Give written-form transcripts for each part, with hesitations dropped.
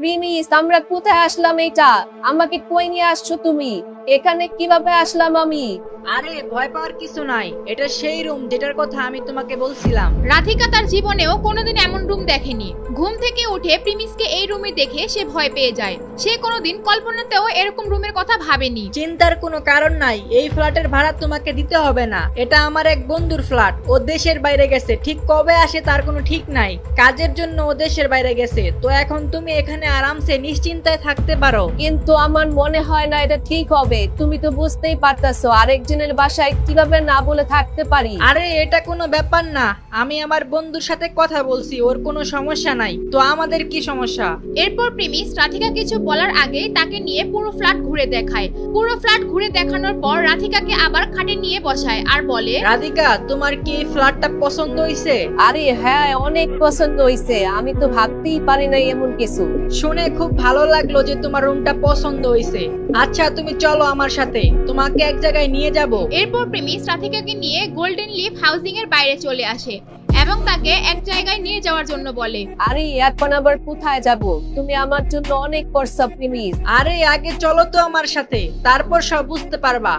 Premise, আমরা কোথায় আসলাম? এটা আমাকে কই নিয়ে আসছো তুমি? এখানে কিভাবে আসলাম আমি? আরে ভয় পাওয়ার কিছু নাই, এটা সেই রুম যেটার কথা আমি তোমাকে বলছিলাম। রাধিকা তার জীবনেও কোনোদিন এমন রুম দেখেনি। ঘুম থেকে উঠে প্রিমিসকে এই রুমে দেখে সে ভয় পেয়ে যায়। সে কোনোদিন কল্পনাতেও এরকম রুমের কথা ভাবেনি। চিন্তার কোনো কারণ নাই, এই ফ্ল্যাটের ভাড়া তোমাকে দিতে হবে না। এটা আমার এক বন্ধুর ফ্ল্যাট, ও দেশের বাইরে গেছে, ঠিক কবে আসে তার কোনো ঠিক নাই। কাজের জন্য ও দেশের বাইরে গেছে, তো এখন তুমি এখানে আরামসে নিশ্চিন্তায় থাকতে পারো। কিন্তু আমার মনে হয় না এটা ঠিক হবে। তুমি তো বুঝতেই পারতাছো আরেকজনের বাসায় কিভাবে না বলে থাকতে পারি। আরে এটা কোনো ব্যাপার না, আমি আমার বন্ধুর সাথে কথা বলছি, ওর কোনো সমস্যা নাই। তো আমাদের কি সমস্যা? এরপর প্রিমিস রাধিকা কিছু বলার আগেই তাকে নিয়ে পুরো ফ্ল্যাট ঘুরে দেখায়। পুরো ফ্ল্যাট ঘুরে দেখানোর পর রাধিকাকে আবার খাটে নিয়ে বসায় আর বলে, রাধিকা তোমার কি এই ফ্ল্যাটটা পছন্দ হইছে? আরে হ্যাঁ, অনেক পছন্দ হইছে। আমি তো ভাবতেই পারি না এমন কিছু। শুনে খুব ভালো লাগলো যে তোমার রুমটা পছন্দ হইছে। আচ্ছা তুমি চলো আমার সাথে, তোমাকে এক জায়গায় নিয়ে যাব। এরপর প্রিমিস রাধিকাকে নিয়ে গোল্ডেন লিফ হাউজিং এর বাইরে চলে আসে এবং তাকে এক জায়গায় নিয়ে যাওয়ার জন্য বলে। আরে এখন আবার কোথায় যাব? তুমি আমার জন্য অনেক করছো প্রিমিস। আরে আগে চলো তো আমার সাথে, তারপর সব বুঝতে পারবা।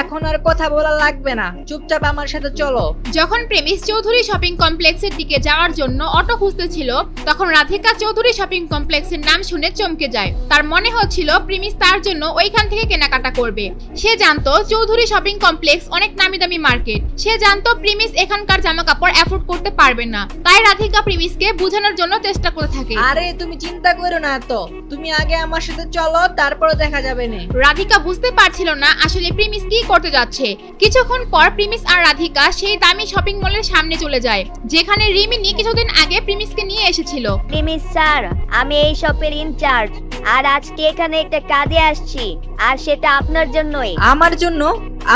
এখন আর কথা বলা লাগবে না, চুপচাপ আমার সাথে চলো। যখন প্রেমিস চৌধুরী শপিং কমপ্লেক্সের দিকে যাওয়ার জন্য অটো খুঁজতেছিল, তখন রাধিকা চৌধুরী শপিং কমপ্লেক্সের নাম শুনে চমকে যায়। তার মনে হচ্ছিল প্রেমিস তার জন্য ওইখান থেকে কেনাকাটা করবে। সে জানতো চৌধুরী শপিং কমপ্লেক্স অনেক নামি দামি মার্কেট। সে জানতো প্রেমিস এখানকার জামা কাপড় অ্যাফোর্ড করতে পারবে না। তাই রাধিকা প্রেমিসকে বোঝানোর জন্য চেষ্টা করে থাকে। আরে তুমি চিন্তা করো না তো, তুমি আগে আমার সাথে চলো, তারপরে দেখা যাবে না। রাধিকা বুঝতে পারছিল না আসলে প্রিমিস কি করতে যাচ্ছে। কিছুক্ষণ পর প্রিমিস আর রাধিকা সেই দামি শপিং মলের সামনে চলে যায়, যেখানে রিমিনি কিছুদিন আগে প্রিমিসকে নিয়ে এসেছিল। প্রিমিস স্যার, আমি এই শপের ইনচার্জ, আর আজকে এখানে একটা কাজে আসছি, আর সেটা আপনার জন্যই। আমার জন্য?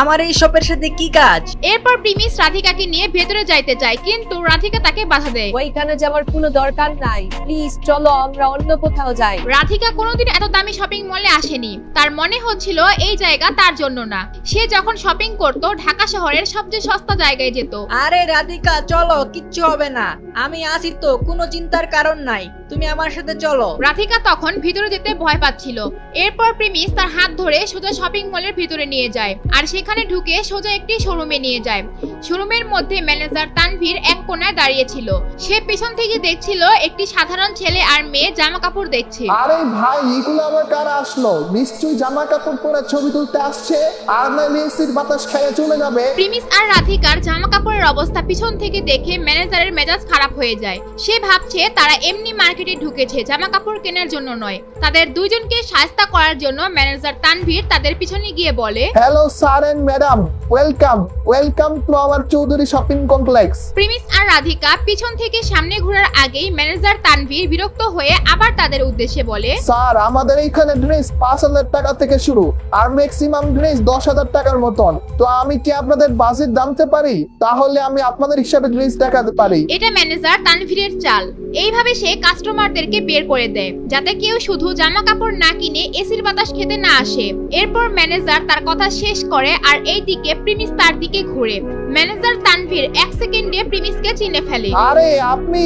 আমার এই শপের সাথে কি কাজ? এরপর প্রিমিস রাধিকাকে নিয়ে ভেতরে যাইতে চায়, কিন্তু রাধিকা তাকে বাধা দেয়। ওইখানে যাওয়ার কোনো দরকার নাই, প্লিজ চলো আমরা অন্য কোথাও যাই। রাধিকা কোনোদিন এত দামি শপিং মলে আসেনি। তার মনে হচ্ছিল এই জায়গা তার জন্য না। সে যখন শপিং করতো ঢাকা শহরের সবচেয়ে সস্তা জায়গায় যেত। আরে রাধিকা চলো, কিচ্ছু হবে না, আমি আছি তো, কোনো চিন্তার কারণ নাই, তুমি আমার সাথে চলো। রাধিকা তখন ভিতরে যেতে ভয় পাচ্ছিল। এরপর প্রিমিস তার হাত ধরে সোজা শপিং মলের ভিতরে নিয়ে যায়, আর সেখানে ঢুকে সোজা একটি শোরুমে নিয়ে যায়। শোরুমের মধ্যে ম্যানেজার তানভীর এক কোণায় দাঁড়িয়ে ছিল। সে পেছন থেকে দেখছিল একটি সাধারণ ছেলে আর মেয়ে জামা কাপড় দেখছে। আরে ভাই, এগুলো আবার কারা আসলো? নিশ্চয়ই জামা কাপড় পরে ছবি তুলতে আসছে, আর নাইলে এসির বাতাস খেয়ে চলে যাবে। প্রিমিস আর রাধিকার জামা কাপড়ের অবস্থা পিছন থেকে দেখে ম্যানেজারের মেজাজ খারাপ হয়ে যায়। সে ভাবছে তারা এমনি মার্কেটে ঢুকেছে, জামা কাপড় কেনার জন্য নয়। তাদের দুইজনকে শায়েস্তা করার জন্য ম্যানেজার তানভীর তাদের পিছনে গিয়ে বলে, hello sir and madam, welcome to our Chowdhury shopping complex. প্রিমিস আর রাধিকা পিছন থেকে সামনে ঘোরার আগেই ম্যানেজার তানভীর বিরক্ত হয়ে আবার তাদের উদ্দেশ্যে বলে, স্যার আমাদের এইখানে ড্রেস ৫,০০০ টাকা থেকে শুরু, আর ম্যাক্সিমাম ড্রেস ১০,০০০ টাকার মতন। তো আমি কি আপনাদের বাজেট জানতে পারি? তাহলে আমি আপনাদের হিসাবে ড্রেস দেখাতে পারি। এটা ম্যানেজার তানভীরের চাল। এইভাবে সে কাস্টমারদেরকে বের করে দেয়, যাতে কেউ শুধু জামা কাপড় না কিনে এসির বাতাস খেতে না আসে। এরপর ম্যানেজার তার কথা শেষ করে আর এইদিকে প্রিমিস তার দিকে ঘুরে। ম্যানেজার তানভীর এক সেকেন্ডে প্রিমিসকে চিনে ফেলে। আরে আপনি,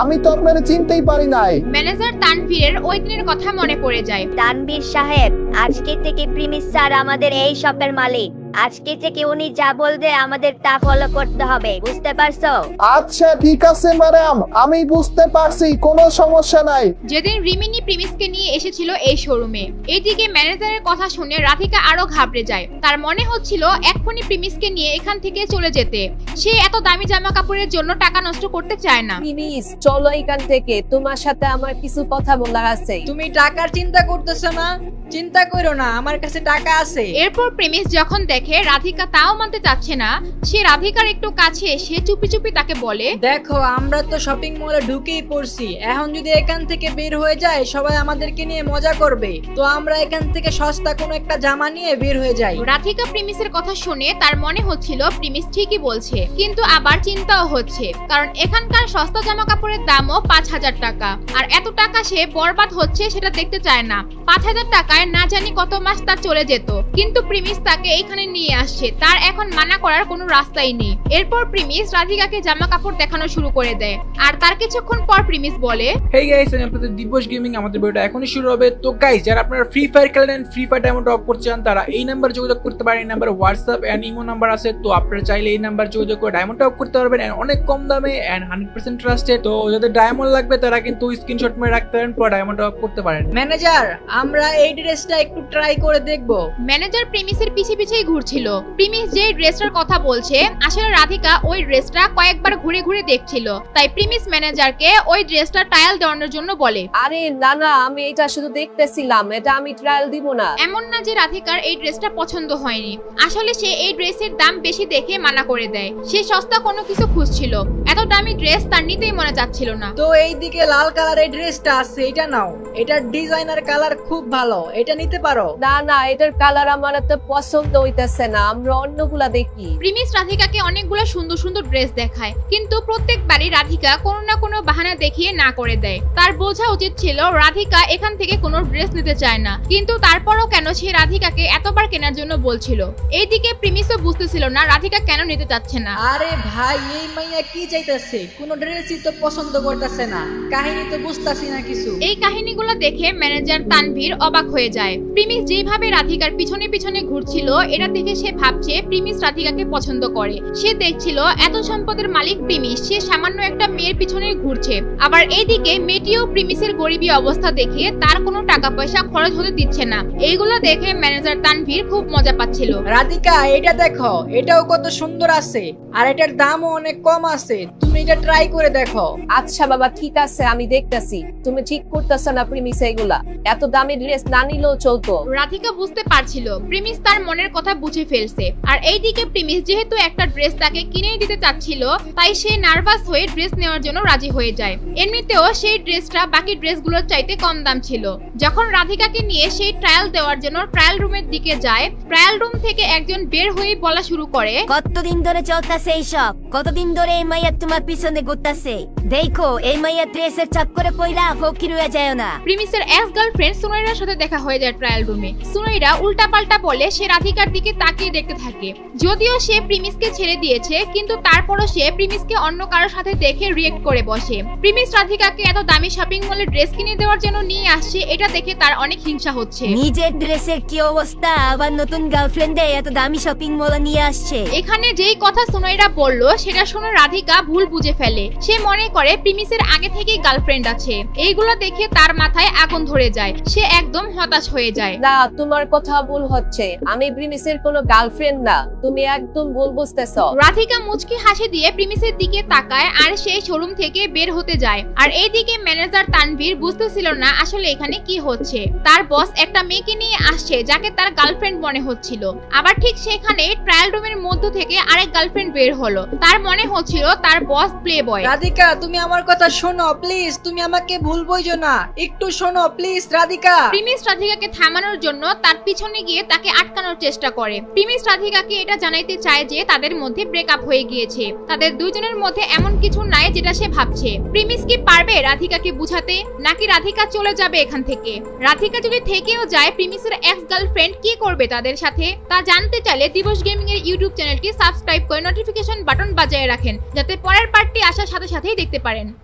আমি তো আপনারে চিনতেই পারি নাই। ম্যানেজার তানভীরের ওই দিনের কথা মনে পড়ে যায়। তানভীর সাহেব, আজকে থেকে প্রিমিস স্যার আমাদের এই শপের মালিক। আজকে থেকে উনি যা বলবে আমাদের তা ফলো করতে হবে, বুঝতে পারছো? আচ্ছা ঠিক আছে ম্যাডাম, আমি বুঝতে পারছি, কোনো সমস্যা নাই। যেদিন রিমিনি প্রিমিসকে নিয়ে এসেছিল এই শোরুমে, এইদিকে ম্যানেজারের কথা শুনে রাধিকা আরো ঘাবড়ে যায়। তার মনে হচ্ছিল এক্ষুনি প্রিমিসকে নিয়ে এখান থেকে চলে যেতে। সে এত দামি জামা কাপড়ের জন্য টাকা নষ্ট করতে চায় না। প্লিজ চলো এখান থেকে, তোমার সাথে আমার কিছু কথা বলার আছে। তুমি টাকার চিন্তা করতেছো না? চিন্তা করো না, আমার কাছে টাকা আছে। এরপর প্রেমিস যখন দেখে রাধিকা তাও মানতে চাচ্ছে না, সে রাধিকার একটু কাছে এসে চুপি চুপি তাকে বলে, দেখো আমরা তো শপিং মলে ঢুকেই পড়ছি, এখন যদি এখান থেকে বের হয়ে যায় সবাই আমাদেরকে নিয়ে মজা করবে। তো আমরা এখান থেকে সস্তা কোনো একটা জামা নিয়ে বের হয়ে যাই। রাধিকা প্রিমিসের কথা শুনে তার মনে হচ্ছিল প্রিমিস ঠিকই বলছে, কিন্তু আবার চিন্তাও হচ্ছে, কারণ এখানকার সস্তা জামা কাপড়ের দামও ৫,০০০ টাকা, আর এত টাকা সে বরবাদ হচ্ছে সেটা দেখতে চায় না। ৫,০০০ টাকায় না জানি কত মাস তার চলে যেত, কিন্তু প্রিমিস তাকে এইখানে নিয়ে আসছে, তার এখন মানা করার কোনো রাস্তাই নেই। এরপর প্রিমিস রাধিকাকে জামা কাপড় দেখানো শুরু করে দেয়, আর তার কিছুক্ষণ পর প্রিমিস বলে, হেই গাইস, আমি আপনাদের দিবস গেমিং। আমাদের ভিডিওটা এখনই শুরু হবে। তো গাইস, যারা আপনারা ফ্রি ফায়ার খেলেন, ফ্রি ফায়ার ডায়মন্ড টপ করতে চান, তারা এই নাম্বার যোগাযোগ করতে পারেন। এই number WhatsApp and imo number আছে। তো আপনারা চাইলে এই নাম্বার যোগাযোগ করে ডায়মন্ড টপ করতে পারবেন and অনেক কম দামে এন্ড 100% ট্রাস্টেড। তো যাদের ডায়মন্ড লাগবে তারা কিন্তু স্ক্রিনশট মেরে রাখতে পারেন, পরে ডায়মন্ড টপ করতে পারেন। ম্যানেজার, আমরা এই ড্রেসটা একটু ট্রাই করে দেখবো। ম্যানেজার প্রিমিসের পিছে পিছেই ঘুরছিল। প্রিমিস যে ড্রেসটার কথা বলছে, আসলে রাধিকা ওই ড্রেসটা কয়েকবার ঘুরে ঘুরে দেখছিল। তাই প্রিমিস ম্যানেজারকে ওই ড্রেসটা ট্রায়াল দেওয়ানোর জন্য বলে। আরে না না, আমি এটা শুধু দেখতেছিলাম, এটা আমি ট্রায়াল দিব না। এমন না যে রাধিকার এই ড্রেসটা পছন্দ হয়নি, আসলে সে এই ড্রেসের দাম বেশি দেখে মানা করে দেয়। সে সস্তা কোনো কিছু খুঁজছিল, এত দামি ড্রেস তার নিতেই মনে যাচ্ছিল না। তো এইদিকে লাল কালারের ড্রেসটা আছে, এটা নাও। এটার ডিজাইনার কালার খুব ভালো, এটা নিতে পারো। না না, এটার কালার আমার তো পছন্দ হইতেছে না, আমরা অন্যগুলা দেখি। প্রিমিস রাধিকাকে অনেকগুলো সুন্দর সুন্দর ড্রেস দেখায়, কিন্তু প্রত্যেকবারই রাধিকা কোনো না কোনো বাহানা দেখিয়ে না করে দেয়। তার বোঝা উচিত ছিল রাধিকা এখান থেকে কোনো ড্রেস নিতে চায় না, কিন্তু তারপরও কেন সে রাধিকাকে এতবার কেনার জন্য বলছিল। এইদিকে প্রিমিসও বুঝতেছিল না রাধিকা কেন নিতে চাচ্ছে না। আরে ভাই, এই মাইয়া কি চাইতেছে? কোনো ড্রেসই তো পছন্দ করতেছে না, কাহিনী তো বুঝতাছি না কিছু। এই কাহিনীগুলো দেখে ম্যানেজার তানভীর অবাক হয়ে যায়। প্রিমিস যেভাবে রাধিকার পিছনে পিছনে ঘুরছিল, এটা দেখে সে ভাবছে প্রিমিস রাধিকাকে পছন্দ করে। সে দেখছিল এত সম্পদের মালিক প্রিমিস, সে সামান্য একটা মেয়ের পিছনে ঘুরছে। আবার এইদিকে মেয়েটিও প্রিমিসের গরিবী অবস্থা দেখে তার কোনো টাকা পয়সা খরচ হতে দিচ্ছে না। এইগুলো দেখে ম্যানেজার তানভীর খুব মজা পাচ্ছিল। রাধিকা, এটা দেখো, এটাও কত সুন্দর আছে, আর এটার দামও অনেক কম আছে। তুমি এটা ট্রাই করে দেখো। আচ্ছা বাবা, ঠিক আছে, আমি দেখতেছি। তুমি ঠিক করতেছ না প্রিমিস, এগুলা এত দামি ড্রেস না নিলেও চলতো। রাধিকা বুঝতে পারছিল প্রিমিস তার মনের কথা বুঝে ফেলছে, আর এইদিকে প্রিমিস যেহেতু একটা ড্রেস তাকে কিনে দিতে চাচ্ছিল, তাই সে নার্ভাস হয়ে ড্রেস নেওয়ার জন্য রাজি হয়ে যায়। এমনিতেও সেই ড্রেসটা বাকি ড্রেসগুলোর চাইতে কম দাম ছিল। যখন রাধিকাকে নিয়ে সেই ট্রায়াল দেওয়ার জন্য ট্রায়াল রুমের দিকে যায়, ট্রায়াল রুম থেকে একজন বের হয়ে বলা শুরু করে, কতদিন ধরে চলতেছে এইসব? কতদিন ধরে এই মাইয়া তোমার পিছনে ঘুরতেছে? দেখো, এই মাইয়া ড্রেসের চক্করে পইরা ফকির হয়ে যায় না। প্রিমিসের এক্স গার্লফ্রেন্ড সুনাইরার সাথে দেখা হয়ে যায় ট্রায়াল রুমে। সুনাইরা উল্টাপাল্টা বলে সে রাধিকার দিকে তাকিয়ে দেখতে থাকে। যদিও সে প্রিমিসকে ছেড়ে দিয়েছে, কিন্তু তারপরও সে প্রিমিসকে অন্য কারোর সাথে দেখে রিয়েক্ট করে বসে। প্রিমিস রাধিকাকে এত দামি শপিং মলে ড্রেস কিনে দেওয়ার জন্য নিয়ে আসছে, এটা দেখে তার অনেক হিংসা হচ্ছে। নিজের ড্রেসের কি অবস্থা, আবার নতুন গার্লফ্রেন্ডে এত দামি শপিং মলে নিয়ে আসছে। এখানে যেই কথা সুনাইরা বলল সেটা শুনে রাধিকা ভুল বুঝে ফেলে। সে মনে করে প্রিমিসের আগে থেকেই গার্লফ্রেন্ড আছে। এইগুলো দেখে তার মাথায় আগুন ধরে যায়, সে একদম হতাশ হয়ে যায়। না, তোমার কথা ভুল হচ্ছে, আমি প্রিমিসের কোনো গার্লফ্রেন্ড না, তুমি একদম ভুল বুঝতেছ। রাধিকা মুচকি হাসি দিয়ে প্রিমিসের দিকে তাকায় আর সেই শোরুম থেকে বের হতে যায়। আর এইদিকে ম্যানেজার তানভীর বুঝতেছিল না আসলে এখানে কি হচ্ছে। তার বস একটা মেয়েকে নিয়ে আসছে যাকে তার গার্লফ্রেন্ড মনে হচ্ছিল। আবার ঠিক সেখানে ট্রায়াল রুমের মধ্য থেকে আরেক গার্লফ্রেন্ড বের হলো। তার মনে হচ্ছিল তার বস প্লে বয়। রাধিকা, তুমি আমার কথা শোনো প্লিজ, তুমি আমাকে ভুল বুঝো না, একটু শোনো প্লিজ রাধিকা। প্রিমিস রাধিকাকে থামানোর জন্য তার পিছনে গিয়ে তাকে আটকানোর চেষ্টা করে। প্রিমিস রাধিকাকে এটা জানাইতে চায় যে তাদের মধ্যে ব্রেকআপ হয়ে গিয়েছে, তাদের দুইজনের মধ্যে এমন কিছু নাই যেটা সে ভাবছে। প্রিমিস কি পারবে রাধিকাকে বুঝাতে, নাকি রাধিকা চলে যাবে এখান থেকে? রাধিকা যদি থেকেও যায়, প্রিমিসের এক্স গার্লফ্রেন্ড কি করবে তাদের সাথে? তা জানতে চাইলে দিবস গেমিং এর ইউটিউব চ্যানেলটি সাবস্ক্রাইব করে নোটিফিকেশন বাটন বাজিয়ে রাখেন, যাতে পরের পার্টটি আসার সাথে সাথেই দেখতে পারেন।